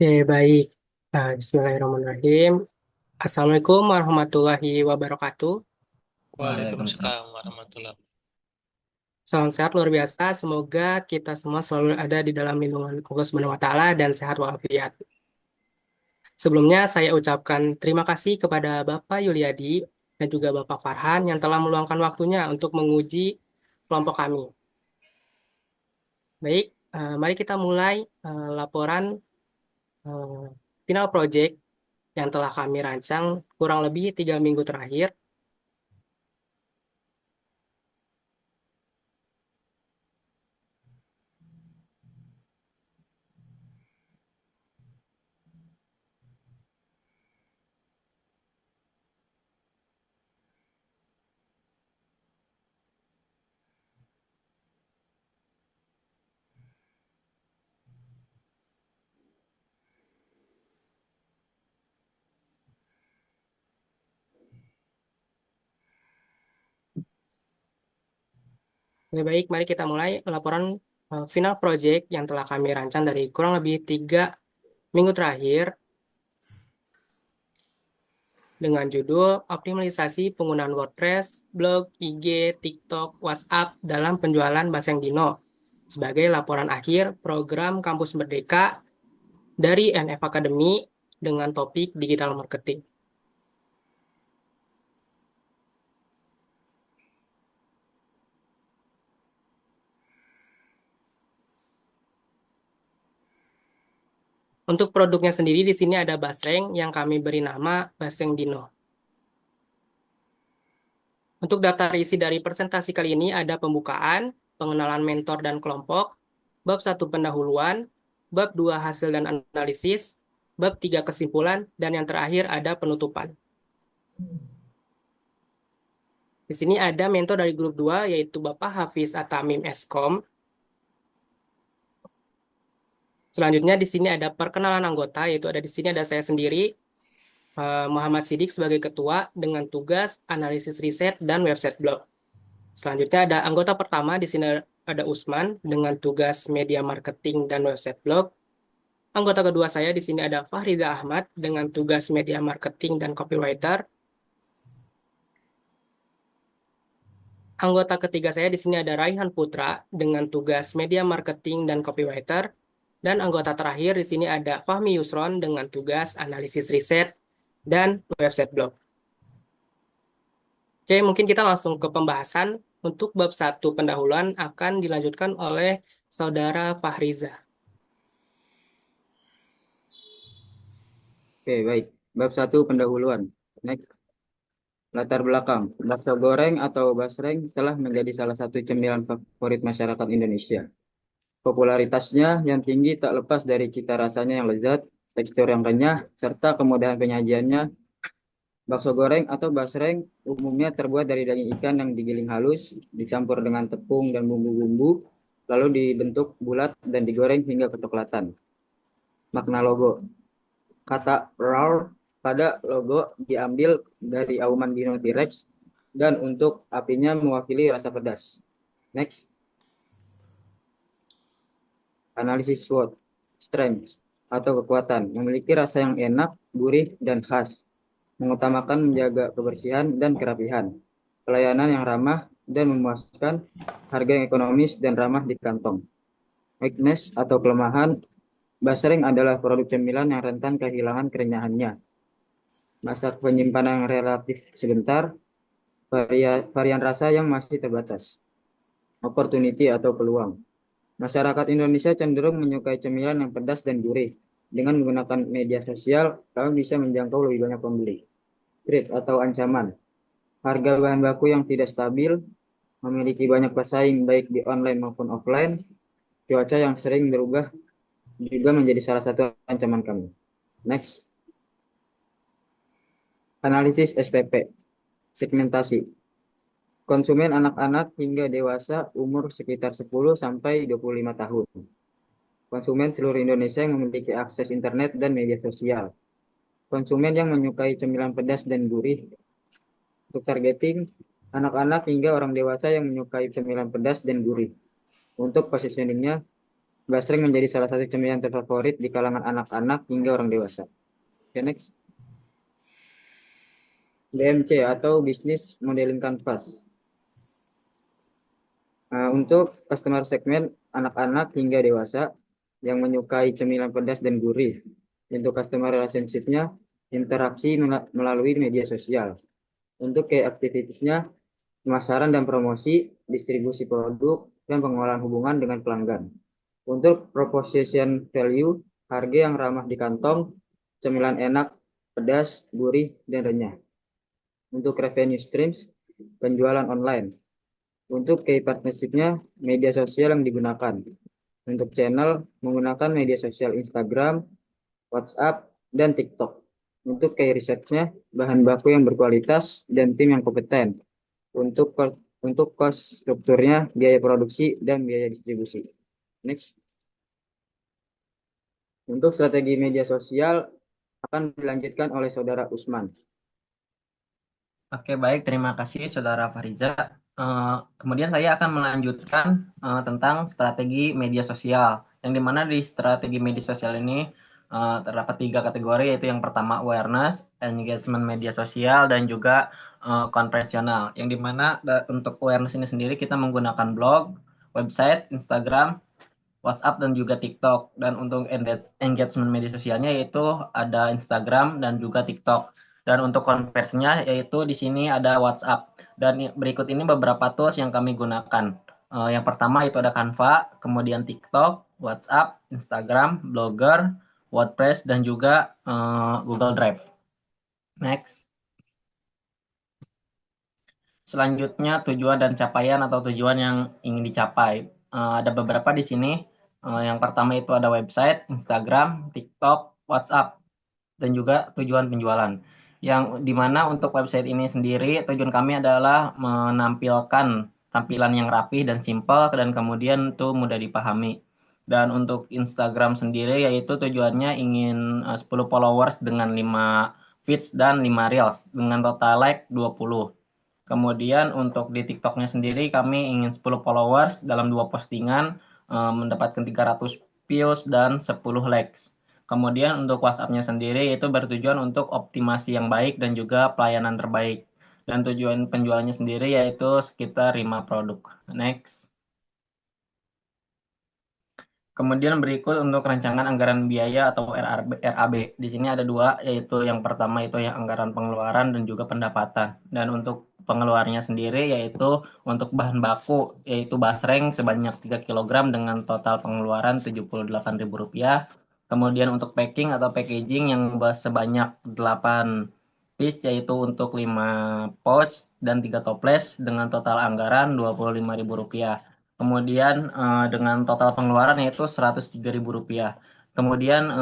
Oke, baik. Bismillahirrahmanirrahim. Assalamualaikum warahmatullahi wabarakatuh. Waalaikumsalam. Waalaikumsalam warahmatullahi wabarakatuh. Salam sehat luar biasa. Semoga kita semua selalu ada di dalam lindungan Allah Subhanahu wa Ta'ala dan sehat walafiat. Sebelumnya saya ucapkan terima kasih kepada Bapak Yuliadi dan juga Bapak Farhan yang telah meluangkan waktunya untuk menguji kelompok kami. Baik, mari kita mulai laporan eh, final project yang telah kami rancang kurang lebih 3 minggu terakhir. Lebih baik, mari kita mulai laporan final project yang telah kami rancang dari kurang lebih 3 minggu terakhir dengan judul Optimalisasi Penggunaan WordPress, Blog, IG, TikTok, WhatsApp dalam Penjualan Baseng Dino sebagai laporan akhir program Kampus Merdeka dari NF Academy dengan topik Digital Marketing. Untuk produknya sendiri di sini ada Basreng yang kami beri nama Baseng Dino. Untuk daftar isi dari presentasi kali ini ada pembukaan, pengenalan mentor dan kelompok, bab 1 pendahuluan, bab 2 hasil dan analisis, bab 3 kesimpulan, dan yang terakhir ada penutupan. Di sini ada mentor dari grup 2 yaitu Bapak Hafiz Atamim Eskom. Selanjutnya di sini ada perkenalan anggota yaitu ada di sini ada saya sendiri Muhammad Sidik sebagai ketua dengan tugas analisis riset dan website blog. Selanjutnya ada anggota pertama di sini ada Usman dengan tugas media marketing dan website blog. Anggota kedua saya di sini ada Fahriza Ahmad dengan tugas media marketing dan copywriter. Anggota ketiga saya di sini ada Raihan Putra dengan tugas media marketing dan copywriter. Dan anggota terakhir di sini ada Fahmi Yusron dengan tugas analisis riset dan website blog. Oke, mungkin kita langsung ke pembahasan. Untuk bab 1 pendahuluan akan dilanjutkan oleh Saudara Fahriza. Oke, baik. Bab 1 pendahuluan. Next. Latar belakang. Bakso goreng atau basreng telah menjadi salah satu cemilan favorit masyarakat Indonesia. Popularitasnya yang tinggi tak lepas dari cita rasanya yang lezat, tekstur yang renyah, serta kemudahan penyajiannya. Bakso goreng atau basreng umumnya terbuat dari daging ikan yang digiling halus, dicampur dengan tepung dan bumbu-bumbu, lalu dibentuk bulat dan digoreng hingga kecoklatan. Makna logo. Kata roar pada logo diambil dari auman dino T-Rex dan untuk apinya mewakili rasa pedas. Next, analisis SWOT, strength atau kekuatan, memiliki rasa yang enak, gurih, dan khas, mengutamakan menjaga kebersihan dan kerapihan, pelayanan yang ramah dan memuaskan, harga yang ekonomis dan ramah di kantong. Weakness atau kelemahan, basreng adalah produk cemilan yang rentan kehilangan kerenyahannya. Masa penyimpanan yang relatif sebentar, varian rasa yang masih terbatas. Opportunity atau peluang. Masyarakat Indonesia cenderung menyukai cemilan yang pedas dan gurih. Dengan menggunakan media sosial, kami bisa menjangkau lebih banyak pembeli. Threat atau ancaman. Harga bahan baku yang tidak stabil, memiliki banyak pesaing baik di online maupun offline, cuaca yang sering berubah juga menjadi salah satu ancaman kami. Next. Analisis STP. Segmentasi. Konsumen anak-anak hingga dewasa umur sekitar 10 sampai 25 tahun. Konsumen seluruh Indonesia yang memiliki akses internet dan media sosial. Konsumen yang menyukai cemilan pedas dan gurih. Untuk targeting, anak-anak hingga orang dewasa yang menyukai cemilan pedas dan gurih. Untuk positioningnya, basreng menjadi salah satu cemilan terfavorit di kalangan anak-anak hingga orang dewasa. Oke, next. BMC atau Business Modeling Canvas. Untuk customer segmen anak-anak hingga dewasa yang menyukai cemilan pedas dan gurih. Untuk customer relationship-nya, interaksi melalui media sosial. Untuk key activities-nya, pemasaran dan promosi, distribusi produk, dan pengelolaan hubungan dengan pelanggan. Untuk proposition value, harga yang ramah di kantong, cemilan enak, pedas, gurih, dan renyah. Untuk revenue streams, penjualan online. Untuk key partnership-nya, media sosial yang digunakan. Untuk channel, menggunakan media sosial Instagram, WhatsApp, dan TikTok. Untuk key research-nya, bahan baku yang berkualitas dan tim yang kompeten. Untuk untuk cost strukturnya, biaya produksi, dan biaya distribusi. Next. Untuk strategi media sosial akan dilanjutkan oleh Saudara Usman. Oke, baik. Terima kasih, Saudara Fariza. Kemudian saya akan melanjutkan tentang strategi media sosial, yang dimana di strategi media sosial ini terdapat 3 kategori, yaitu yang pertama awareness, engagement media sosial, dan juga konvensional. Yang dimana untuk awareness ini sendiri kita menggunakan blog, website, Instagram, WhatsApp, dan juga TikTok. Dan untuk engagement media sosialnya yaitu ada Instagram dan juga TikTok. Dan untuk konversinya yaitu di sini ada WhatsApp. Dan berikut ini beberapa tools yang kami gunakan. Yang pertama itu ada Canva, kemudian TikTok, WhatsApp, Instagram, Blogger, WordPress, dan juga Google Drive. Next. Selanjutnya tujuan dan capaian atau tujuan yang ingin dicapai. Ada beberapa di sini. Yang pertama itu ada website, Instagram, TikTok, WhatsApp, dan juga tujuan penjualan. Yang dimana untuk website ini sendiri tujuan kami adalah menampilkan tampilan yang rapi dan simpel dan kemudian itu mudah dipahami. Dan untuk Instagram sendiri yaitu tujuannya ingin 10 followers dengan 5 feeds dan 5 reels dengan total like 20. Kemudian untuk di TikToknya sendiri kami ingin 10 followers dalam 2 postingan mendapatkan 300 views dan 10 likes. Kemudian untuk WhatsApp-nya sendiri itu bertujuan untuk optimasi yang baik dan juga pelayanan terbaik. Dan tujuan penjualannya sendiri yaitu sekitar 5 produk. Next. Kemudian berikut untuk rancangan anggaran biaya atau RAB. Di sini ada 2, yaitu yang pertama itu yang anggaran pengeluaran dan juga pendapatan. Dan untuk pengeluarannya sendiri yaitu untuk bahan baku, yaitu basreng sebanyak 3 kg dengan total pengeluaran Rp78.000. Kemudian untuk packing atau packaging yang sebanyak 8 piece, yaitu untuk 5 pouch dan 3 toples dengan total anggaran Rp25.000. Kemudian dengan total pengeluaran yaitu Rp103.000. Kemudian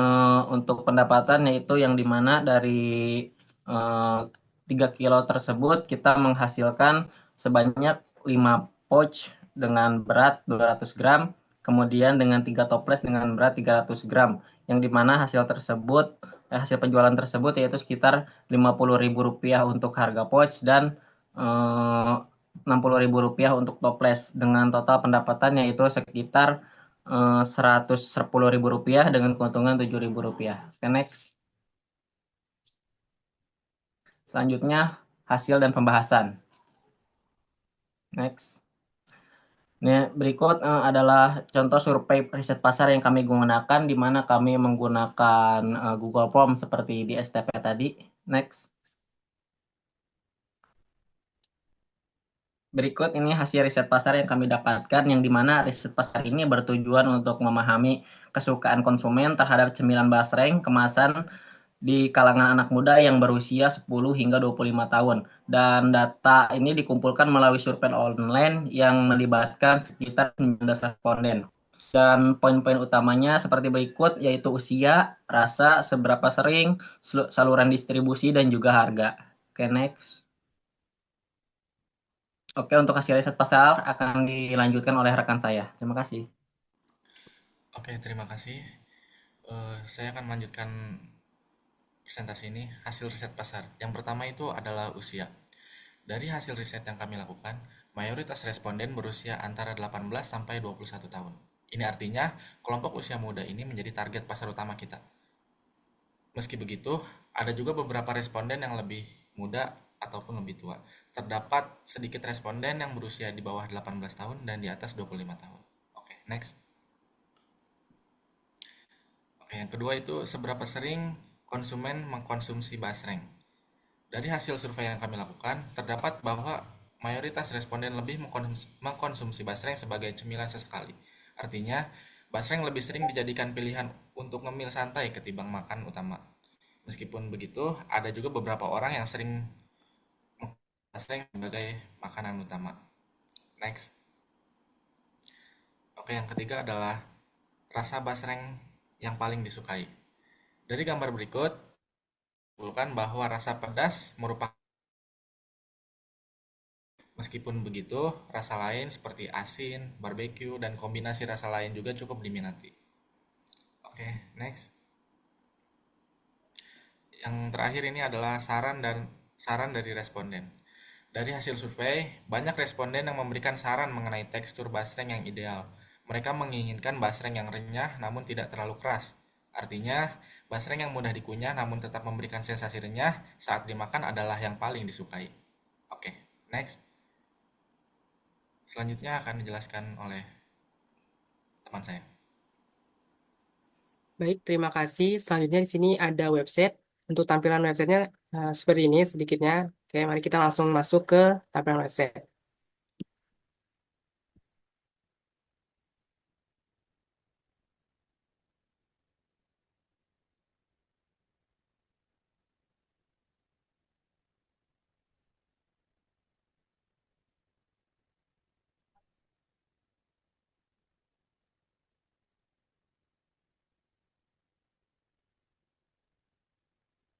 untuk pendapatan yaitu yang dimana dari 3 kilo tersebut kita menghasilkan sebanyak 5 pouch dengan berat 200 gram, kemudian dengan 3 toples dengan berat 300 gram, yang dimana hasil penjualan tersebut yaitu sekitar Rp50.000 untuk harga pouch dan Rp60.000 untuk toples, dengan total pendapatan yaitu sekitar Rp110.000 dengan keuntungan Rp7.000. Oke, next. Selanjutnya hasil dan pembahasan. Next. Ini berikut adalah contoh survei riset pasar yang kami gunakan, di mana kami menggunakan Google Form seperti di STP tadi. Next. Berikut ini hasil riset pasar yang kami dapatkan, yang dimana riset pasar ini bertujuan untuk memahami kesukaan konsumen terhadap cemilan basreng kemasan di kalangan anak muda yang berusia 10 hingga 25 tahun. Dan data ini dikumpulkan melalui survei online yang melibatkan sekitar 19 responden. Dan poin-poin utamanya seperti berikut, yaitu usia, rasa, seberapa sering, saluran distribusi, dan juga harga. Oke, next. Oke, untuk hasil riset pasar akan dilanjutkan oleh rekan saya. Terima kasih. Oke, terima kasih. Saya akan melanjutkan presentasi ini, hasil riset pasar. Yang pertama itu adalah usia. Dari hasil riset yang kami lakukan, mayoritas responden berusia antara 18 sampai 21 tahun. Ini artinya kelompok usia muda ini menjadi target pasar utama kita. Meski begitu, ada juga beberapa responden yang lebih muda ataupun lebih tua. Terdapat sedikit responden yang berusia di bawah 18 tahun dan di atas 25 tahun. Oke, next. Oke, yang kedua itu seberapa sering konsumen mengkonsumsi basreng. Dari hasil survei yang kami lakukan, terdapat bahwa mayoritas responden lebih mengkonsumsi basreng sebagai cemilan sesekali. Artinya, basreng lebih sering dijadikan pilihan untuk ngemil santai ketimbang makan utama. Meskipun begitu, ada juga beberapa orang yang sering mengkonsumsi basreng sebagai makanan utama. Next. Oke, yang ketiga adalah rasa basreng yang paling disukai. Dari gambar berikut, disimpulkan bahwa rasa pedas merupakan. Meskipun begitu, rasa lain seperti asin, barbeque, dan kombinasi rasa lain juga cukup diminati. Oke, next. Yang terakhir ini adalah saran dari responden. Dari hasil survei, banyak responden yang memberikan saran mengenai tekstur basreng yang ideal. Mereka menginginkan basreng yang renyah namun tidak terlalu keras. Artinya, basreng yang mudah dikunyah namun tetap memberikan sensasi renyah saat dimakan adalah yang paling disukai. Oke, next. Selanjutnya akan dijelaskan oleh teman saya. Baik, terima kasih. Selanjutnya di sini ada website. Untuk tampilan websitenya seperti ini sedikitnya. Oke, mari kita langsung masuk ke tampilan website.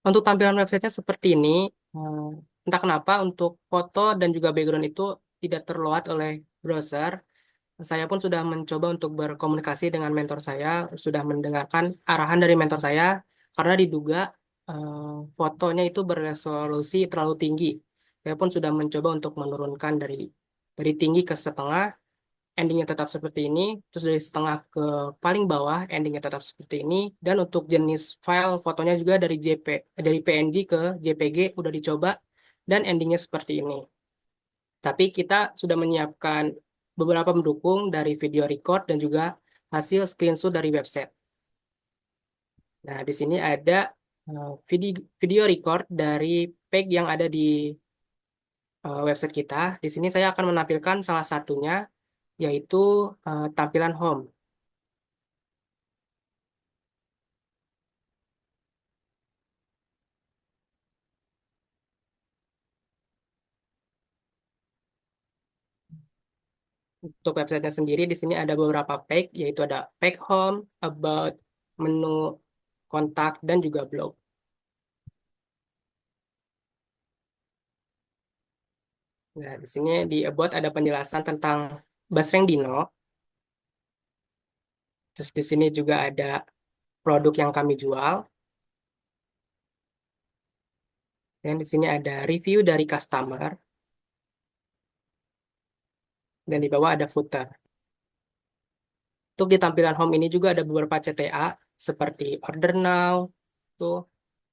Untuk tampilan websitenya seperti ini. Entah kenapa untuk foto dan juga background itu tidak terload oleh browser. Saya pun sudah mencoba untuk berkomunikasi dengan mentor saya, sudah mendengarkan arahan dari mentor saya, karena diduga fotonya itu berresolusi terlalu tinggi. Saya pun sudah mencoba untuk menurunkan dari tinggi ke setengah, endingnya tetap seperti ini, terus dari setengah ke paling bawah, endingnya tetap seperti ini, dan untuk jenis file fotonya juga dari PNG ke JPG udah dicoba, dan endingnya seperti ini. Tapi kita sudah menyiapkan beberapa pendukung dari video record dan juga hasil screenshot dari website. Nah, di sini ada video record dari page yang ada di website kita. Di sini saya akan menampilkan salah satunya, yaitu tampilan home. Untuk websitenya sendiri, di sini ada beberapa page, yaitu ada page home, about, menu, kontak, dan juga blog. Nah, di sini di about ada penjelasan tentang Basreng Dino. Terus di sini juga ada produk yang kami jual. Dan di sini ada review dari customer. Dan di bawah ada footer. Untuk di tampilan home ini juga ada beberapa CTA seperti order now, itu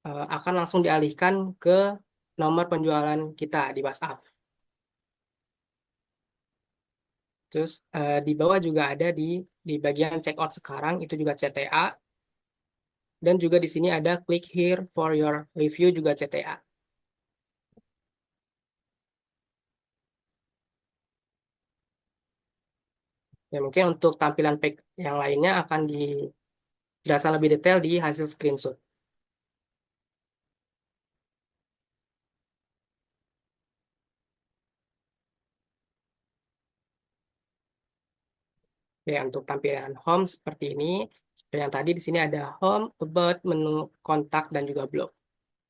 akan langsung dialihkan ke nomor penjualan kita di WhatsApp. Terus di bawah juga ada di bagian checkout sekarang itu juga CTA. Dan juga di sini ada click here for your review juga CTA. Ya, mungkin untuk tampilan pack yang lainnya akan dijelaskan lebih detail di hasil screenshot. Ya, untuk tampilan home seperti ini. Seperti yang tadi, di sini ada home, about, menu, kontak, dan juga blog.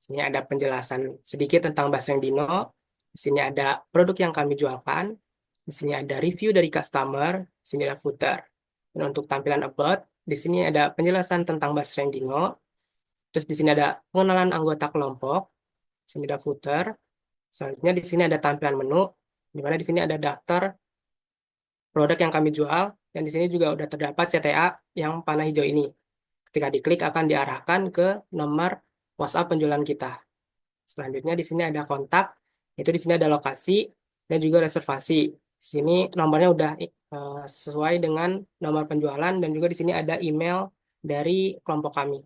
Di sini ada penjelasan sedikit tentang Basreng Dino. Di sini ada produk yang kami jualkan. Di sini ada review dari customer. Di sini ada footer. Dan untuk tampilan about, di sini ada penjelasan tentang Basreng Dino. Terus di sini ada pengenalan anggota kelompok. Di sini ada footer. Selanjutnya di sini ada tampilan menu, di mana di sini ada daftar produk yang kami jual, Dan di sini juga udah terdapat CTA yang panah hijau ini. Ketika diklik akan diarahkan ke nomor WhatsApp penjualan kita. Selanjutnya di sini ada kontak, itu di sini ada lokasi dan juga reservasi. Di sini nomornya udah sesuai dengan nomor penjualan dan juga di sini ada email dari kelompok kami.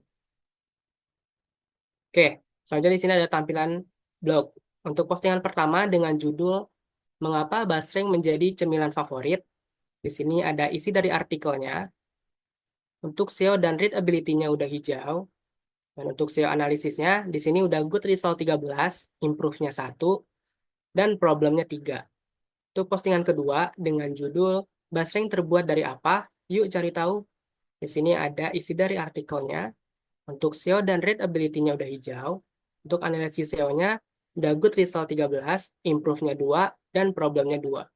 Oke, selanjutnya di sini ada tampilan blog. Untuk postingan pertama dengan judul Mengapa basreng menjadi cemilan favorit? Di sini ada isi dari artikelnya. Untuk SEO dan readability-nya udah hijau. Dan untuk SEO analisisnya, di sini udah good result 13, improve-nya 1, dan problemnya 3. Untuk postingan kedua dengan judul Basreng terbuat dari apa? Yuk cari tahu. Di sini ada isi dari artikelnya. Untuk SEO dan readability-nya udah hijau. Untuk analisis SEO-nya udah good result 13, improve-nya 2, dan problemnya 2.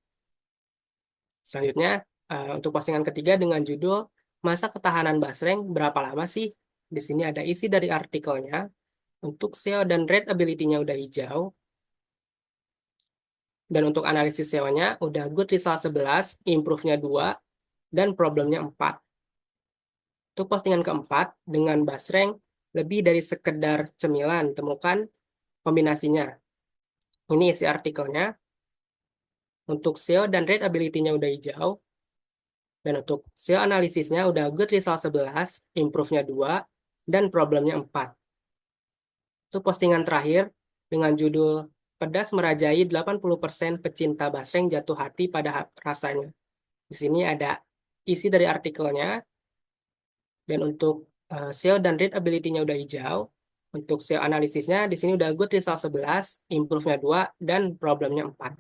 Selanjutnya, untuk postingan ketiga dengan judul Masa Ketahanan Basreng Berapa Lama Sih? Di sini ada isi dari artikelnya. Untuk SEO dan readability-nya udah hijau. Dan untuk analisis SEO-nya udah good result 11, improve-nya 2, dan problemnya 4. Untuk postingan keempat, dengan basreng lebih dari sekedar cemilan, temukan kombinasinya. Ini isi artikelnya. Untuk SEO dan readability-nya udah hijau. Dan untuk SEO analisisnya udah good result 11, improve-nya 2, dan problemnya 4. Untuk postingan terakhir, dengan judul Pedas Merajai 80% Pecinta Basreng Jatuh Hati pada Rasanya. Di sini ada isi dari artikelnya, dan untuk SEO dan readability-nya udah hijau. Untuk SEO analisisnya, di sini udah good result 11, improve-nya 2, dan problemnya 4.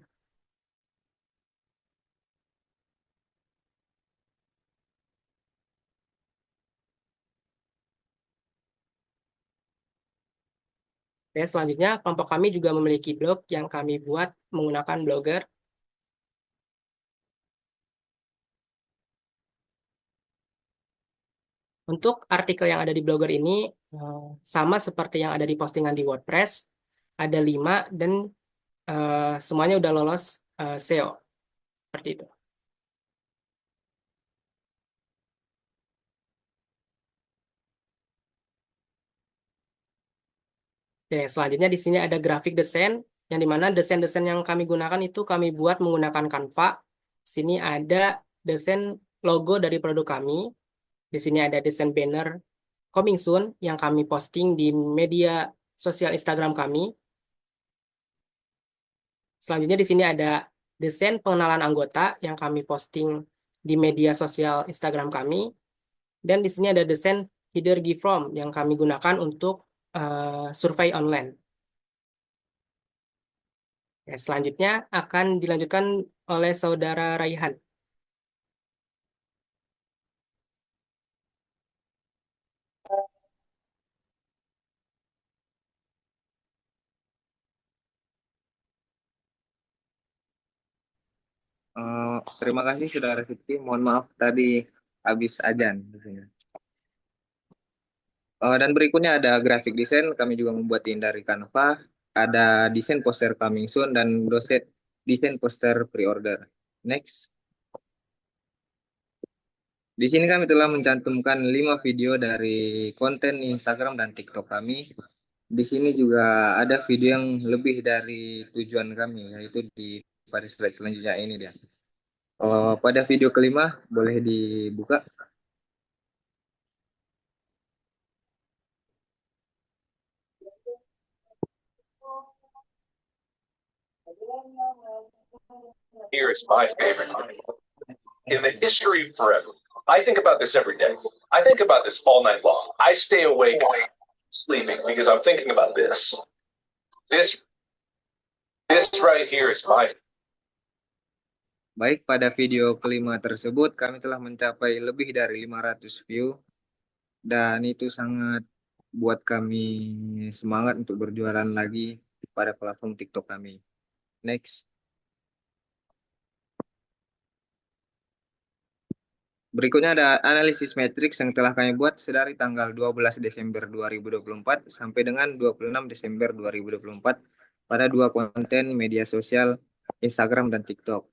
Oke, selanjutnya, kelompok kami juga memiliki blog yang kami buat menggunakan Blogger. Untuk artikel yang ada di Blogger ini, sama seperti yang ada di postingan di WordPress, ada 5 dan semuanya udah lolos SEO. Seperti itu. Oke, selanjutnya di sini ada grafik desain, yang dimana desain-desain yang kami gunakan itu kami buat menggunakan Canva. Di sini ada desain logo dari produk kami. Di sini ada desain banner coming soon yang kami posting di media sosial Instagram kami. Selanjutnya di sini ada desain pengenalan anggota yang kami posting di media sosial Instagram kami. Dan di sini ada desain header give form yang kami gunakan untuk survei online. Ya, selanjutnya akan dilanjutkan oleh Saudara Raihan. Terima kasih Saudara Siti. Mohon maaf tadi habis ajan. Dan berikutnya ada grafik desain. Kami juga membuat ini dari Canva. Ada desain poster coming soon dan doset desain poster pre-order. Next. Di sini kami telah mencantumkan 5 video dari konten Instagram dan TikTok kami. Di sini juga ada video yang lebih dari tujuan kami, yaitu pada slide selanjutnya ini dia. Pada video kelima, boleh dibuka. Here is my favorite line. In the history of forever, I think about this every day. I think about this all night long. I stay awake sleeping because I'm thinking about this. This right here is my. Baik, pada video kelima tersebut kami telah mencapai lebih dari 500 view dan itu sangat buat kami semangat untuk berjualan lagi pada platform TikTok kami. Next. Berikutnya ada analisis matriks yang telah kami buat sedari tanggal 12 Desember 2024 sampai dengan 26 Desember 2024 pada 2 konten media sosial Instagram dan TikTok.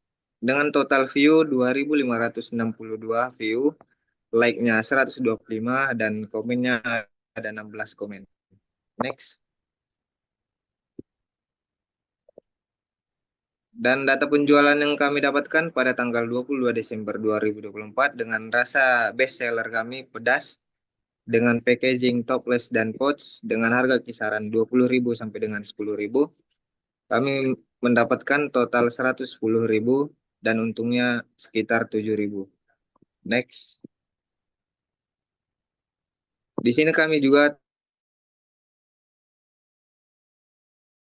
dengan total view 2.562 view, like-nya 125 dan komennya ada 16 komen. Next. Dan data penjualan yang kami dapatkan pada tanggal 22 Desember 2024 dengan rasa best seller kami pedas dengan packaging topless dan pouch dengan harga kisaran 20.000 sampai dengan 10.000. Kami mendapatkan total 110.000 dan untungnya sekitar 7.000. Next. Di sini kami juga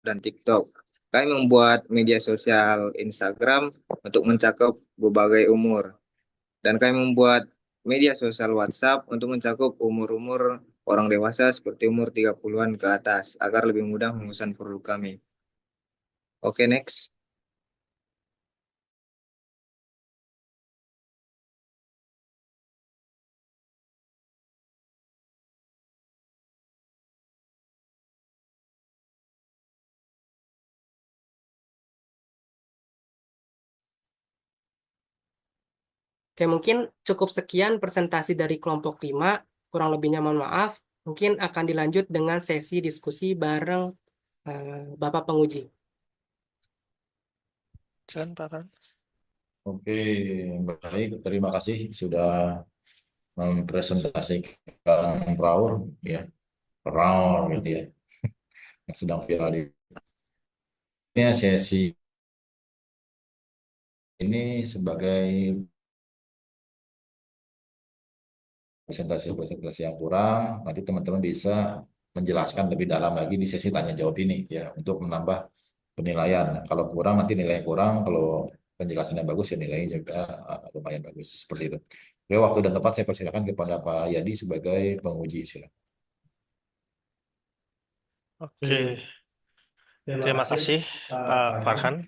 dan TikTok. Kami membuat media sosial Instagram untuk mencakup berbagai umur. Dan kami membuat media sosial WhatsApp untuk mencakup umur-umur orang dewasa seperti umur 30-an ke atas agar lebih mudah memesan produk kami. Oke, next. Oke, mungkin cukup sekian presentasi dari kelompok 5. Kurang lebihnya mohon maaf. Mungkin akan dilanjut dengan sesi diskusi bareng Bapak penguji. Silakan Pak Farhan. Oke, baik. Terima kasih sudah mempresentasikan RAUR, ya, RAUR gitu ya, yang sedang viral di sesi ini sebagai presentasi yang kurang. Nanti teman-teman bisa menjelaskan lebih dalam lagi di sesi tanya jawab ini ya untuk menambah penilaian. Kalau kurang nanti nilai kurang, kalau penjelasannya bagus ya nilainya juga lumayan bagus seperti itu. Oke, waktu dan tempat saya persilakan kepada Pak Yadi sebagai penguji. Silakan. Oke, terima kasih Pak Farhan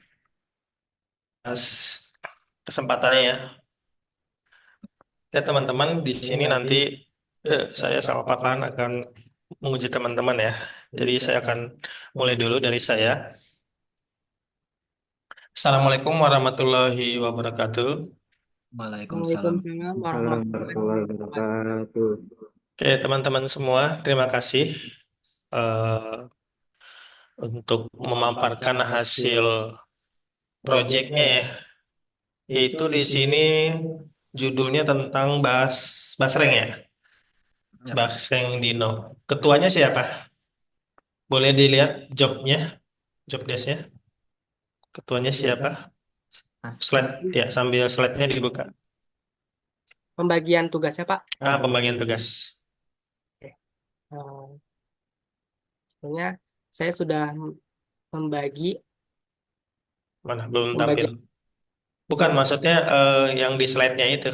atas kesempatannya ya. Ya teman-teman, di sini nanti saya sama Pak Farhan akan menguji teman-teman ya. Jadi saya akan mulai dulu dari saya. Assalamualaikum warahmatullahi wabarakatuh. Waalaikumsalam. Waalaikumsalam warahmatullahi wabarakatuh. Oke, teman-teman semua, terima kasih eh, untuk memaparkan hasil proyeknya ya. Itu di sini judulnya tentang Basreng ya, Ya. Basreng Dino. Ketuanya siapa? Boleh dilihat job desk-nya. Ketuanya siapa? Slide ya, sambil slide-nya dibuka. Pembagian tugasnya, Pak. Pembagian tugas. Eh, Sebenarnya saya sudah membagi Mana belum tampil. pembagian. Bukan maksudnya yang di slide-nya itu.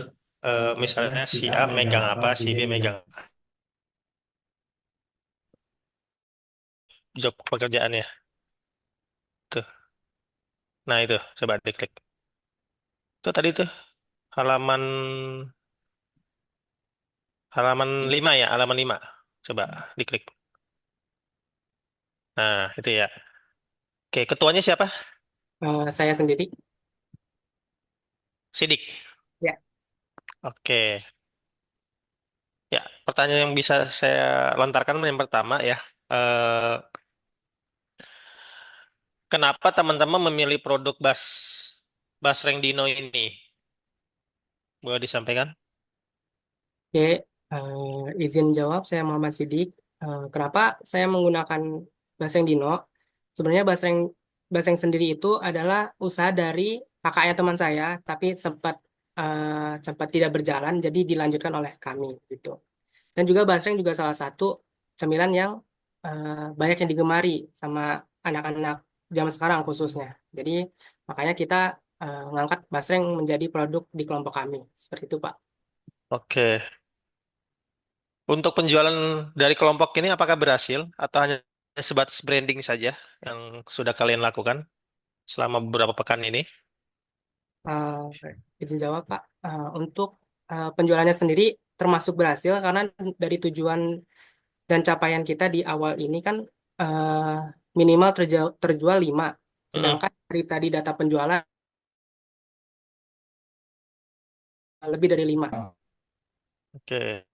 Misalnya si A megang apa, si B megang apa. Job pekerjaannya. Tuh. Nah itu, coba diklik. Itu tadi tuh halaman halaman 5 ya, halaman 5. Coba diklik. Nah, itu ya. Oke, ketuanya siapa? Saya sendiri. Sidik. Ya. Oke. Ya, pertanyaan yang bisa saya lontarkan yang pertama ya. Eh, Kenapa teman-teman memilih produk Basreng Dino ini? Boleh disampaikan? Oke, izin jawab, saya Muhammad Sidik. Kenapa saya menggunakan Baseng Dino? Sebenarnya Baseng sendiri itu adalah usaha dari kakaknya teman saya, tapi sempat tidak berjalan, jadi dilanjutkan oleh kami gitu. Dan juga Baseng juga salah satu cemilan yang banyak yang digemari sama anak-anak zaman sekarang khususnya. Jadi makanya kita mengangkat Basreng menjadi produk di kelompok kami. Seperti itu, Pak. Oke. Untuk penjualan dari kelompok ini apakah berhasil atau hanya sebatas branding saja yang sudah kalian lakukan selama beberapa pekan ini? Izin jawab, Pak. Untuk penjualannya sendiri termasuk berhasil karena dari tujuan dan capaian kita di awal ini kan eh, minimal terjual 5. Mm-mm. Sedangkan dari tadi data penjualan lebih dari 5. Oke.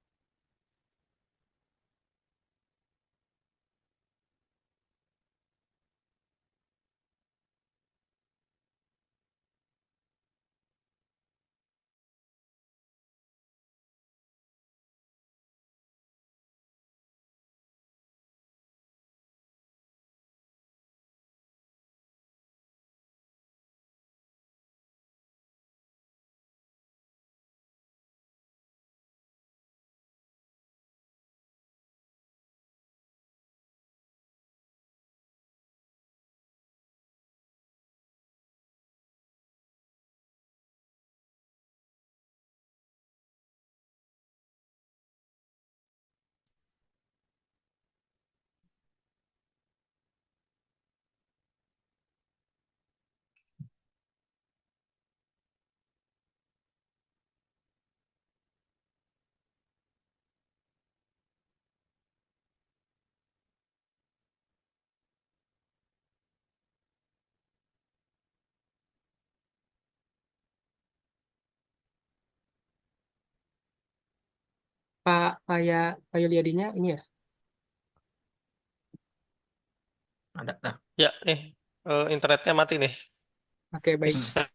Pak Yuliadinya ini ya. Ada dah. Ya, nih internetnya mati nih. Oke, baik. Saya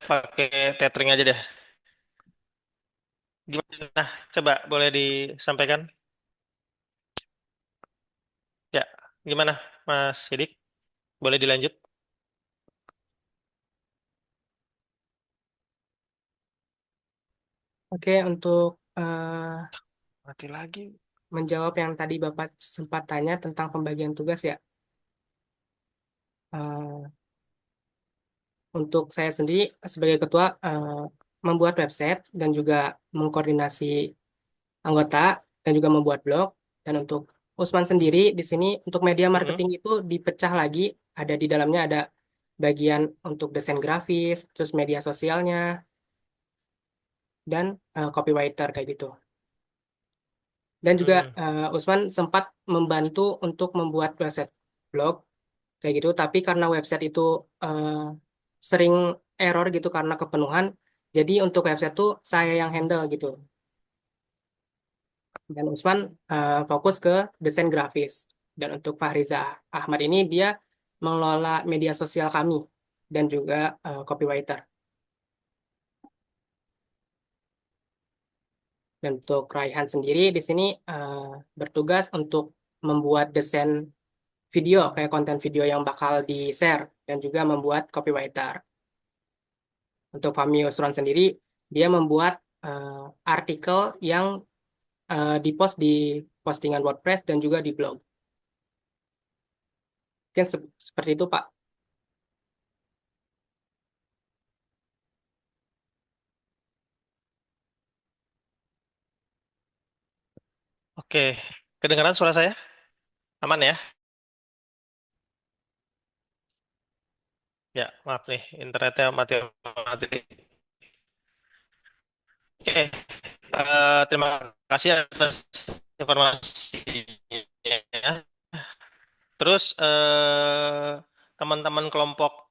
pakai tethering aja deh. Gimana? Nah, coba boleh disampaikan? Ya, gimana, Mas Sidik? Boleh dilanjut? Oke, untuk Mati lagi. menjawab yang tadi Bapak sempat tanya tentang pembagian tugas ya. Eh, untuk saya sendiri sebagai ketua membuat website dan juga mengkoordinasi anggota dan juga membuat blog. Dan untuk Usman sendiri di sini untuk media Mm-mm. marketing itu dipecah lagi, ada di dalamnya ada bagian untuk desain grafis, terus media sosialnya dan copywriter kayak gitu. Dan juga Hmm. Usman sempat membantu untuk membuat website blog kayak gitu, tapi karena website itu eh, sering error gitu karena kepenuhan, jadi untuk website tuh saya yang handle gitu. Dan Usman fokus ke desain grafis. Dan untuk Fahriza Ahmad ini dia mengelola media sosial kami dan juga copywriter. Dan untuk Raihan sendiri di sini bertugas untuk membuat desain video kayak konten video yang bakal di-share dan juga membuat copywriter. Untuk Fahmi Usron sendiri dia membuat artikel yang di-post di postingan WordPress dan juga di blog. Mungkin seperti itu, Pak. Oke, kedengaran suara saya? Aman ya? Ya, maaf nih, internetnya mati. Oke, terima kasih atas informasinya. Terus teman-teman kelompok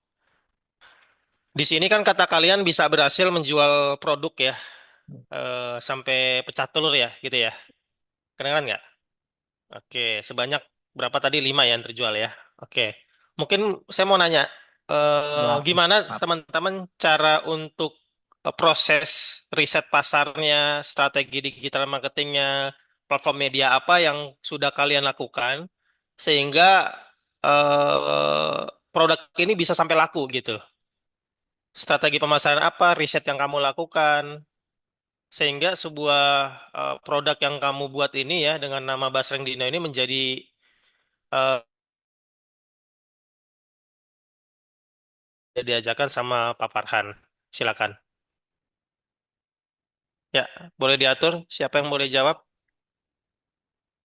di sini kan kata kalian bisa berhasil menjual produk ya, sampai pecah telur ya, gitu ya. Kedengaran nggak? Oke, sebanyak berapa tadi? 5 yang terjual ya. Oke, mungkin saya mau nanya, Ya, gimana Pak. teman-teman cara untuk proses riset pasarnya, strategi digital marketingnya, platform media apa yang sudah kalian lakukan sehingga produk ini bisa sampai laku gitu. Strategi pemasaran apa, riset yang kamu lakukan, sehingga sebuah produk yang kamu buat ini ya dengan nama Basreng Dino ini menjadi eh, diajarkan sama Pak Farhan. Silakan. Ya, boleh diatur siapa yang boleh jawab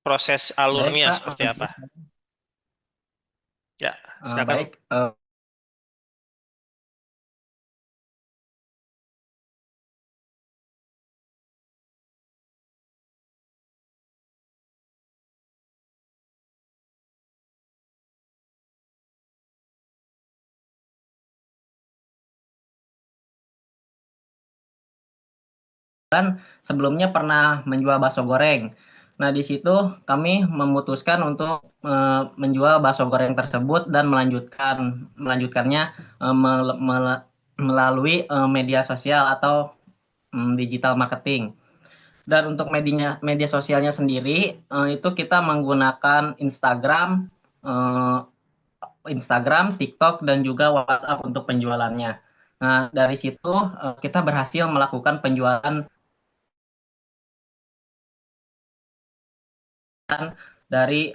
proses Baik, alurnya Kak. seperti apa? Ya, silakan. Baik. sebelumnya pernah menjual bakso goreng. Nah, di situ kami memutuskan untuk menjual bakso goreng tersebut dan melanjutkannya melalui media sosial atau digital marketing. Dan untuk media sosialnya sendiri itu kita menggunakan eh, Instagram, TikTok, dan juga WhatsApp untuk penjualannya. Nah, dari situ kita berhasil melakukan penjualan dari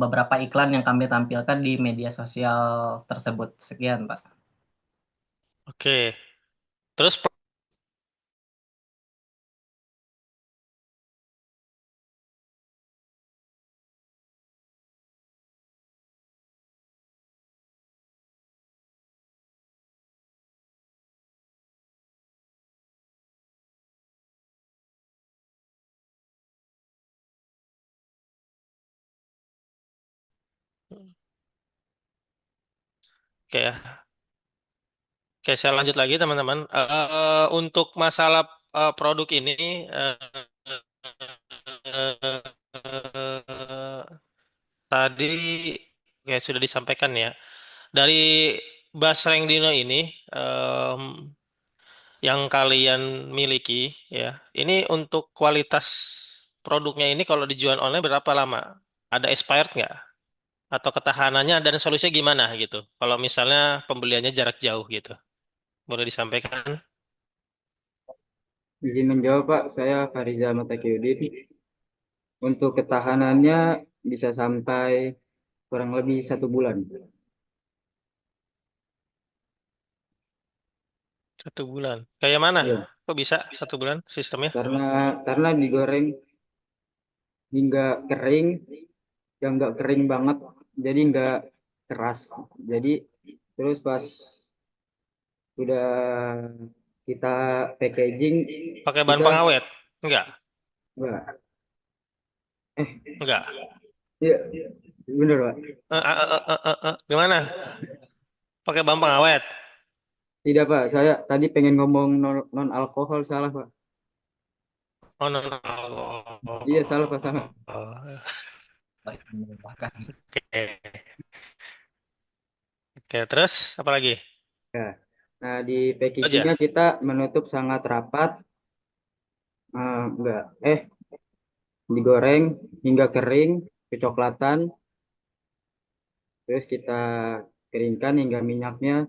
beberapa iklan yang kami tampilkan di media sosial tersebut. Sekian, Pak. Oke. Terus oke ya. Oke, saya lanjut lagi teman-teman. Untuk masalah produk ini eh, tadi ya sudah disampaikan ya. Dari Basreng Dino ini em, yang kalian miliki ya. Ini untuk kualitas produknya ini kalau dijual online berapa lama? Ada expired nggak? Atau ketahanannya dan solusinya gimana gitu? Kalau misalnya pembeliannya jarak jauh gitu. Boleh disampaikan? Izin menjawab Pak, saya Farizal Matakiudin. Untuk ketahanannya bisa sampai kurang lebih 1 bulan. 1 bulan. Kayak mana? Iya, Kok bisa 1 bulan sistemnya? karena digoreng hingga kering, yang nggak kering banget, jadi nggak keras. Jadi terus pas udah kita packaging, Pakai bahan kita pengawet? Enggak. nggak, Enggak. iya bener Pak. Gimana? Pakai bahan pengawet? Tidak Pak, saya tadi pengen ngomong non alkohol salah Pak. Oh, no, no. Iya salah Pak salah. Oke. Oke, terus apa lagi? Ya. Nah di packagingnya Aja. kita menutup sangat rapat, enggak, digoreng hingga kering, kecoklatan, terus kita keringkan hingga minyaknya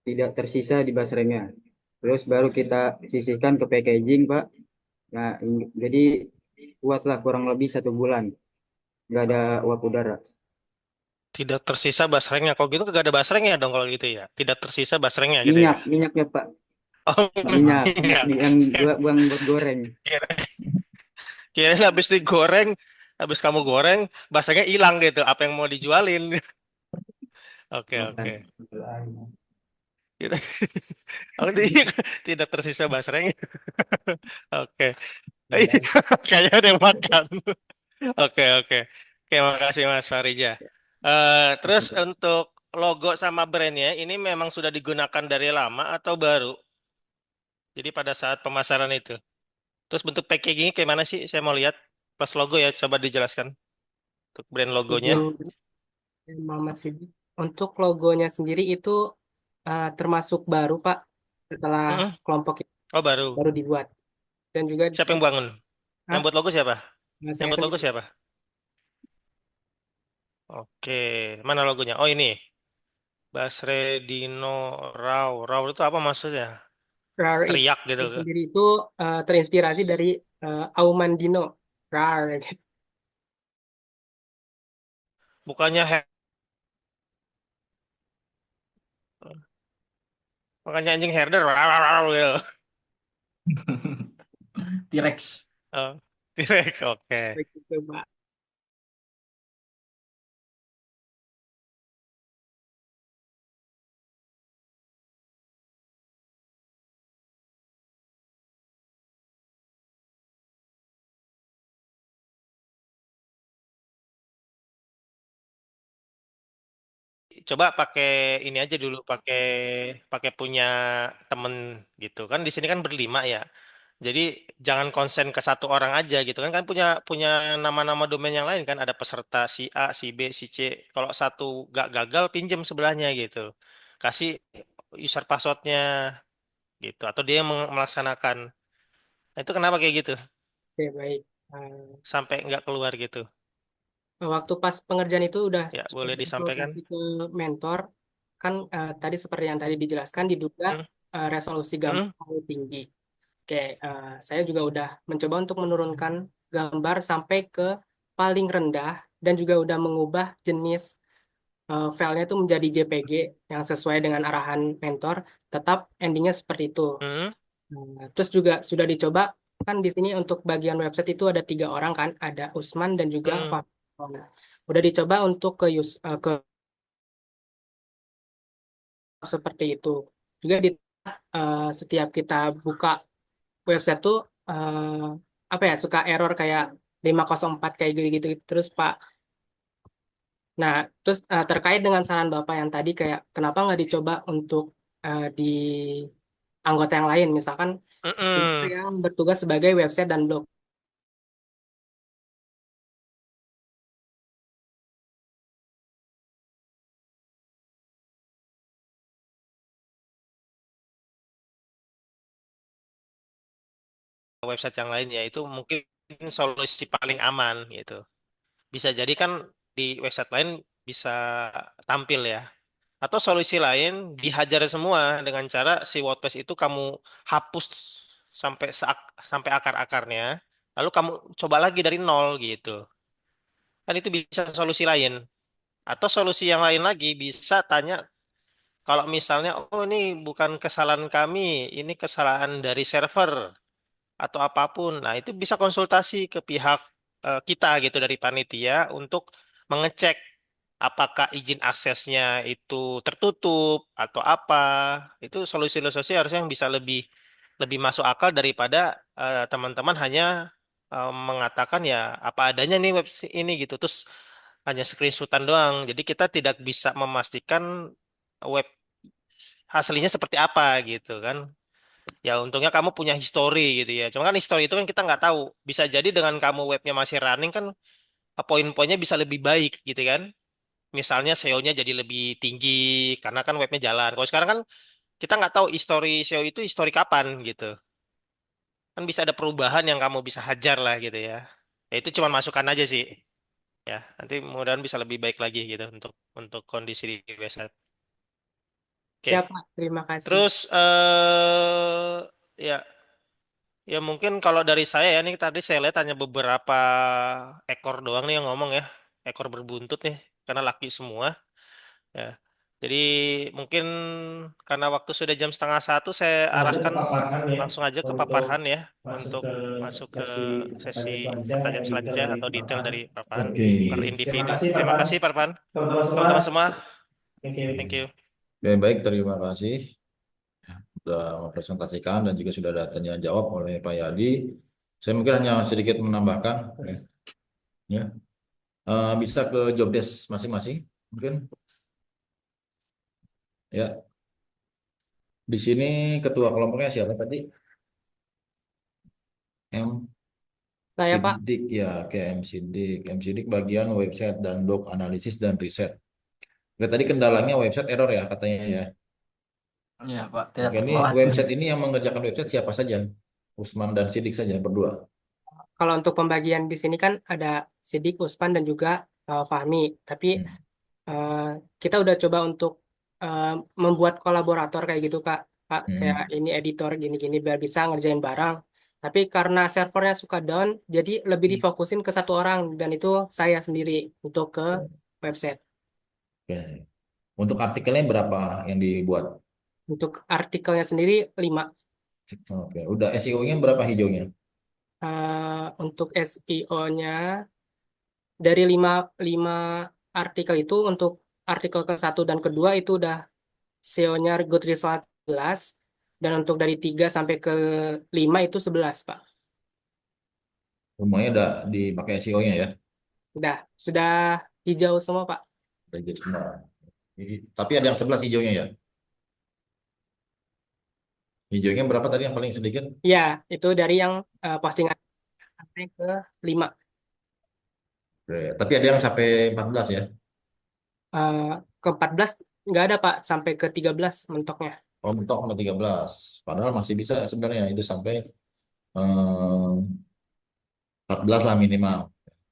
tidak tersisa di basrengnya. Terus baru kita sisihkan ke packaging, Pak. Nah, jadi kuatlah kurang lebih 1 bulan, nggak ada uap udara. Tidak tersisa basrengnya. Kalau gitu nggak ada basrengnya dong kalau gitu ya. Tidak tersisa basrengnya gitu ya. Minyaknya Pak, Oh, minyak iya. yang buang buat goreng. Kira- Kirain habis digoreng, habis kamu goreng, basrengnya hilang gitu. Apa yang mau dijualin? Oke, oke. Gitu. Oh, tidak tersisa basrengnya. Oke. Kayaknya ada yang makan. Oke, oke. Oke, makasih Mas Farija. Terus untuk logo sama brandnya ini memang sudah digunakan dari lama atau baru? Jadi pada saat pemasaran itu. Terus bentuk packagingnya kayak mana sih? Saya mau lihat pas logo ya. Coba dijelaskan untuk brand logonya. Izin Muhammad Sidik. Untuk logonya sendiri itu termasuk baru, Pak, setelah Mm-mm. kelompok itu Oh, baru. baru dibuat. Dan juga Siapa yang bangun? Yang ah, buat logo siapa? Yang saya buat logo sendiri. siapa? Oke, mana logonya? Oh, ini. Basre Dino Rau. Rau itu apa maksudnya? RAR Teriak gitu. itu sendiri itu terinspirasi dari Auman Dino. RAR gitu. Bukannya makanya anjing herder. Rau, rau, rau, gitu. T-Rex. Oh, direct. Oke. Begitu, Pak. Coba pakai ini aja dulu, pakai pakai punya temen gitu kan. Di sini kan berlima ya. Jadi jangan konsen ke satu orang aja gitu kan, kan punya punya nama-nama domain yang lain kan, ada peserta si A, si B, si C. Kalau satu gak gagal, pinjem sebelahnya gitu. Kasih user passwordnya gitu, atau dia yang melaksanakan. Nah, itu kenapa kayak gitu? Oke, baik. Eh, Sampai nggak keluar gitu. Waktu pas pengerjaan itu udah Ya, coba boleh disampaikan. konsultasi ke mentor, kan tadi seperti yang tadi dijelaskan diduga Hmm, resolusi gambar hmm, terlalu tinggi. Oke, saya juga udah mencoba untuk menurunkan gambar sampai ke paling rendah dan juga udah mengubah jenis filenya itu menjadi JPG yang sesuai dengan arahan mentor, tetap endingnya seperti itu. hmm, Terus juga sudah dicoba kan di sini untuk bagian website itu ada 3 orang kan, ada Usman dan juga hmm. Fahmi. Nah, udah dicoba untuk ke seperti itu. Juga di setiap kita buka website tuh apa ya suka error kayak 504 kayak gitu-gitu terus Pak. Nah, terus terkait dengan saran Bapak yang tadi kayak kenapa nggak dicoba untuk di anggota yang lain, misalkan Mm-mm. yang bertugas sebagai website dan blog. Website yang lain ya itu mungkin solusi paling aman gitu. Bisa jadi kan di website lain bisa tampil ya. Atau solusi lain dihajar semua dengan cara si WordPress itu kamu hapus sampai akar-akarnya, lalu kamu coba lagi dari nol gitu. Kan itu bisa solusi lain. Atau solusi yang lain lagi bisa tanya kalau misalnya oh ini bukan kesalahan kami, ini kesalahan dari server atau apapun. Nah, itu bisa konsultasi ke pihak kita gitu dari panitia untuk mengecek apakah izin aksesnya itu tertutup atau apa. Itu solusi-solusi harusnya yang bisa lebih lebih masuk akal daripada teman-teman hanya mengatakan ya apa adanya nih web ini gitu. Terus hanya screenshotan doang. Jadi kita tidak bisa memastikan web aslinya seperti apa gitu kan. Ya untungnya kamu punya history gitu ya. Cuma kan history itu kan kita nggak tahu. Bisa jadi dengan kamu webnya masih running kan poin-poinnya bisa lebih baik gitu kan. Misalnya SEO-nya jadi lebih tinggi karena kan webnya jalan. Kalau sekarang kan kita nggak tahu history SEO itu history kapan gitu. Kan bisa ada perubahan yang kamu bisa hajar lah gitu ya. Ya itu cuma masukan aja sih. Ya, nanti mudah-mudahan bisa lebih baik lagi gitu untuk kondisi di website. Oke. Ya Pak, terima kasih. Terus ya ya mungkin kalau dari saya ya nih tadi saya lihat hanya beberapa ekor doang nih yang ngomong ya. Ekor berbuntut nih karena laki semua ya. Jadi mungkin karena waktu sudah jam setengah satu saya arahkan langsung aja ke Pak Farhan ya untuk masuk ke sesi pertanyaan selanjutnya atau detail dari Pak Farhan Oke. per individu. Terima kasih Pak Farhan. Teman-teman semua, thank you. Oke, baik, terima kasih sudah mempresentasikan dan juga sudah ada tanya jawab oleh Pak Yadi. Saya mungkin hanya sedikit menambahkan, ya. Ya. Bisa ke job desk masing-masing, mungkin. Ya, di sini ketua kelompoknya siapa tadi? M. Saya Pak, Sidik ya, ke M Sidik. M Sidik bagian website dan doc analisis dan riset. Oke, tadi kendalanya website error ya katanya ya. Ya, Pak, tidak Oke, ini khawatir. website ini yang mengerjakan website siapa saja? Usman dan Sidik saja berdua. kalau untuk pembagian di sini kan ada Sidik, Usman dan juga Fahmi. Tapi Hmm. eh, kita udah coba untuk eh, membuat kolaborator kayak gitu Kak. Kak, kayak Hmm. ini editor gini-gini biar bisa ngerjain barang. Tapi karena servernya suka down, jadi lebih difokusin ke satu orang dan itu saya sendiri untuk ke website. Oke. Untuk artikelnya berapa yang dibuat? Untuk artikelnya sendiri 5. Oke, udah SEO-nya berapa hijaunya? Untuk SEO-nya dari lima artikel itu untuk artikel ke 1 dan kedua itu udah SEO-nya good result 11 dan untuk dari 3 sampai ke 5 itu 11 Pak. Semuanya udah dipakai SEO-nya ya? Sudah hijau semua Pak. Udah jadi semua. Tapi ada yang 11 hijaunya ya? Hijaunya berapa tadi yang paling sedikit? Ya, itu dari yang postingan sampai ke 5. Oke, tapi ada yang sampai 14 ya? Eh, ke 14 nggak ada, Pak. Sampai ke 13 mentoknya. Oh, mentok sama 13. Padahal masih bisa sebenarnya itu sampai eh, 14 lah minimal.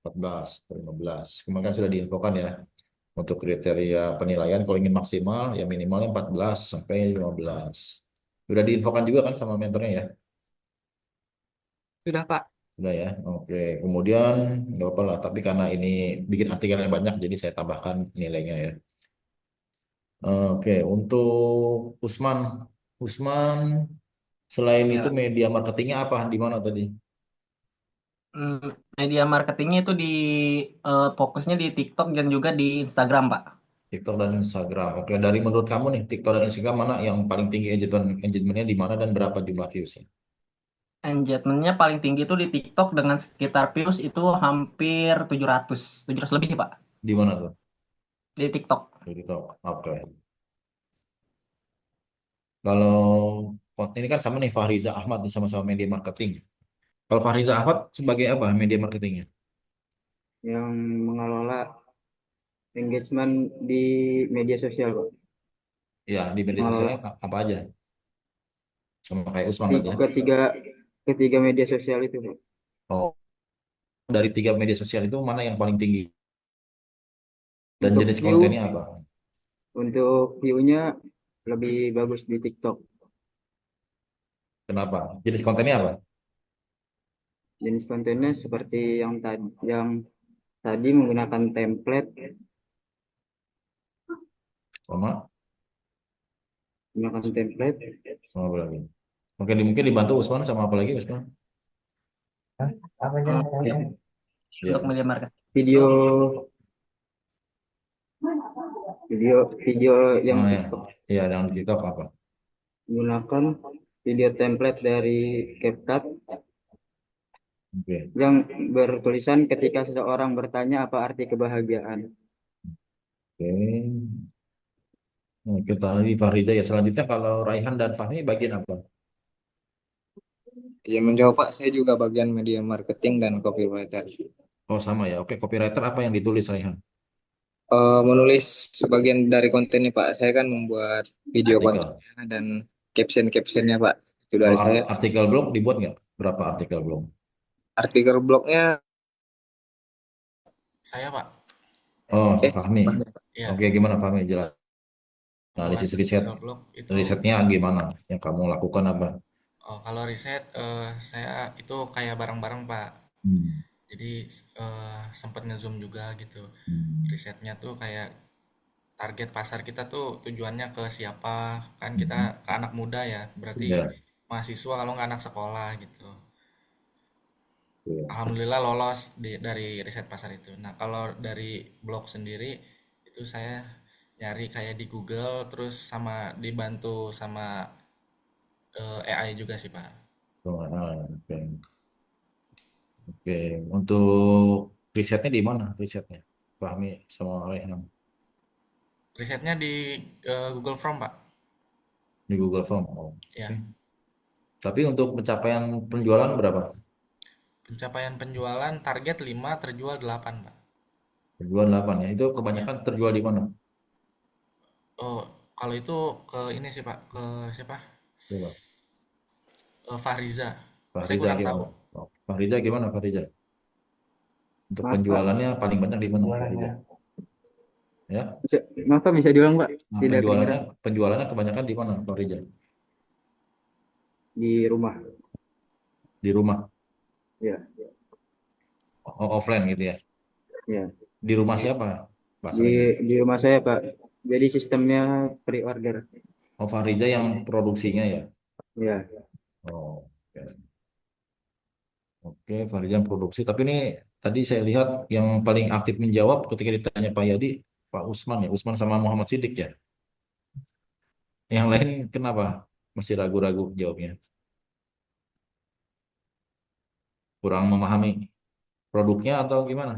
14 atau 15. Kemarin kan sudah diinfokan ya. Untuk kriteria penilaian kalau ingin maksimal ya minimalnya 14 sampai 15. Sudah diinfokan juga kan sama mentornya ya? Sudah, Pak. Sudah ya. Oke. Kemudian nggak apa-apa lah. Tapi karena ini bikin artikelnya banyak jadi saya tambahkan nilainya ya. Oke. Untuk Usman. Usman selain itu Ya, media marketingnya apa? Di mana tadi? media marketingnya itu fokusnya di TikTok dan juga di Instagram, Pak. TikTok dan Instagram. Oke. Dari menurut kamu nih TikTok dan Instagram mana yang paling tinggi engagementnya di mana dan berapa jumlah viewsnya? Engagementnya paling tinggi itu di TikTok dengan sekitar views itu hampir 700 lebih, Pak, Di mana tuh? di TikTok. Di TikTok. Oke. Kalau ini kan sama nih Fahriza Ahmad nih sama-sama media marketing. Kalau Fahriza Ahmad sebagai apa media marketingnya? yang mengelola engagement di media sosial, Pak. Ya di media Mengelola sosialnya apa aja? Sama kayak Usman tadi ya. ketiga ketiga media sosial itu, Pak. Oh, dari tiga media sosial itu mana yang paling tinggi dan Untuk jenis view, kontennya apa? untuk view-nya lebih bagus di TikTok. Kenapa? Jenis kontennya apa? Jenis kontennya seperti yang tadi menggunakan template, Sama menggunakan template, sama apa lagi? Oke, mungkin dibantu Usman sama apa lagi Usman? Ya, untuk Ya, media marketing itu video, video yang oh ya, TikTok ya yang di TikTok apa? menggunakan video template dari CapCut Oke, yang bertulisan ketika seseorang bertanya apa arti kebahagiaan. oke. Nah, kita di Fahriza ya. Selanjutnya kalau Raihan dan Fahmi bagian apa? Ya menjawab Pak, saya juga bagian media marketing dan copywriter. Oh sama ya. Oke, copywriter apa yang ditulis Raihan? Menulis sebagian dari kontennya Pak, saya kan membuat video Artikel. kontennya dan caption-captionnya Pak. Itu dari Kalau saya. artikel blog dibuat nggak? Berapa artikel blog? Artikel blognya, Saya, Pak. Oh, eh, Fahmi. Ya, Oke, gimana Fahmi? Jelas. buat Analisis riset. artikel blog itu Risetnya gimana? Yang kamu lakukan apa? kalau riset saya itu kayak bareng-bareng, Pak. Hmm. Jadi sempat nge-zoom juga gitu. Hmm. Risetnya tuh kayak target pasar kita tuh tujuannya ke siapa? Kan kita Hmm. ke anak muda ya, berarti Ya. mahasiswa kalau nggak anak sekolah gitu. Ya. Alhamdulillah lolos dari riset pasar itu. Nah, kalau dari blog sendiri itu saya nyari kayak di Google terus sama dibantu sama AI juga sih, Pak. Oke. Oke. Untuk risetnya di mana? Risetnya, Fahmi sama Raihan Risetnya di Google Form, Pak. di Google Form. Oh, Ya, oke. Tapi untuk pencapaian penjualan berapa? pencapaian penjualan target 5 terjual 8, Pak. Penjualan 8 ya. Itu Ya. kebanyakan terjual di mana? Oh, kalau itu ke ini sih, Pak, ke siapa? Coba. Fahriza. Saya Fahriza kurang tahu. gimana? Oh, Fahriza gimana Fahriza? Untuk Maaf Pak, penjualannya paling banyak di mana Fahriza? Ya. maaf Pak, bisa diulang Pak? Nah, Tidak penjualannya kedengeran. penjualannya kebanyakan di mana Fahriza? Di rumah. Di rumah. Ya, Offline gitu ya. ya. Di rumah siapa? Pak seringnya. Di rumah saya Pak. Jadi sistemnya pre-order. Oh, Fahriza yang produksinya ya. Ya, Oh, oke. Oke, Fahriza yang produksi. Tapi ini tadi saya lihat yang paling aktif menjawab ketika ditanya Pak Yadi, Pak Usman ya. Usman sama Muhammad Sidik ya. Yang lain kenapa? Masih ragu-ragu jawabnya. Kurang memahami produknya atau gimana?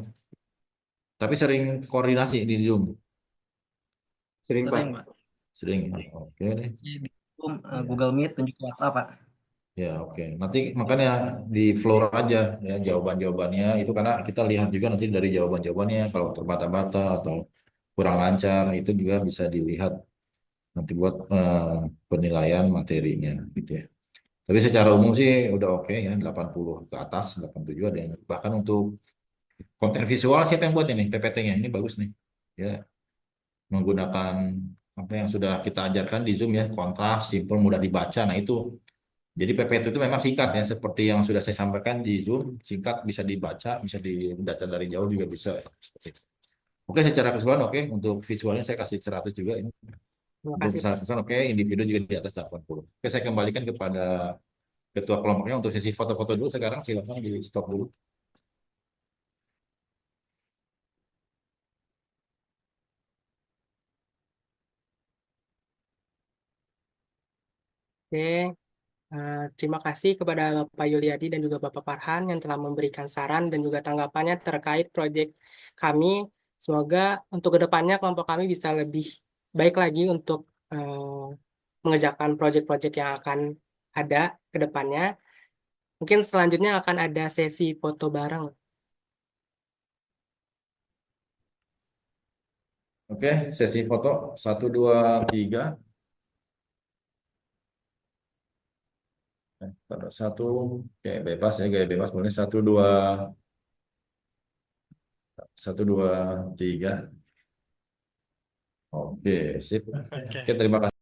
Tapi sering koordinasi di Zoom. sering Pak. sering, Pak. Sering. Ya. Oke deh. Si Google Meet dan juga WhatsApp, Pak. Ya, oke. Nanti makanya di floor aja ya jawaban-jawabannya itu karena kita lihat juga nanti dari jawaban-jawabannya kalau terbata-bata atau kurang lancar itu juga bisa dilihat nanti buat penilaian materinya gitu ya. Tapi secara umum sih udah oke ya 80 ke atas, 87 ada yang bahkan untuk konten visual siapa yang buat ini PPT-nya ini bagus nih. Ya, menggunakan apa yang sudah kita ajarkan di Zoom ya, kontras, simple, mudah dibaca. Nah, itu. Jadi PPT itu memang singkat ya, seperti yang sudah saya sampaikan di Zoom, singkat bisa dibaca, bisa dibaca dari jauh juga bisa. Seperti itu. Oke, secara keseluruhan oke, untuk visualnya saya kasih 100 juga ini. Terima Untuk kasih, Pak. keseluruhan oke, individu juga di atas 80. Oke, saya kembalikan kepada ketua kelompoknya untuk sesi foto-foto dulu sekarang, silakan di stop dulu. Oke, terima kasih kepada Bapak Yuliadi dan juga Bapak Farhan yang telah memberikan saran dan juga tanggapannya terkait proyek kami. Semoga untuk kedepannya kelompok kami bisa lebih baik lagi untuk mengerjakan proyek-proyek yang akan ada ke depannya. Mungkin selanjutnya akan ada sesi foto bareng. Oke, sesi foto 1, 2, 3. Pada 1, kayak bebas ya, gaya bebas boleh 1, 2, 1, 2, 3. Oke, sip. Oke. Oke, terima kasih.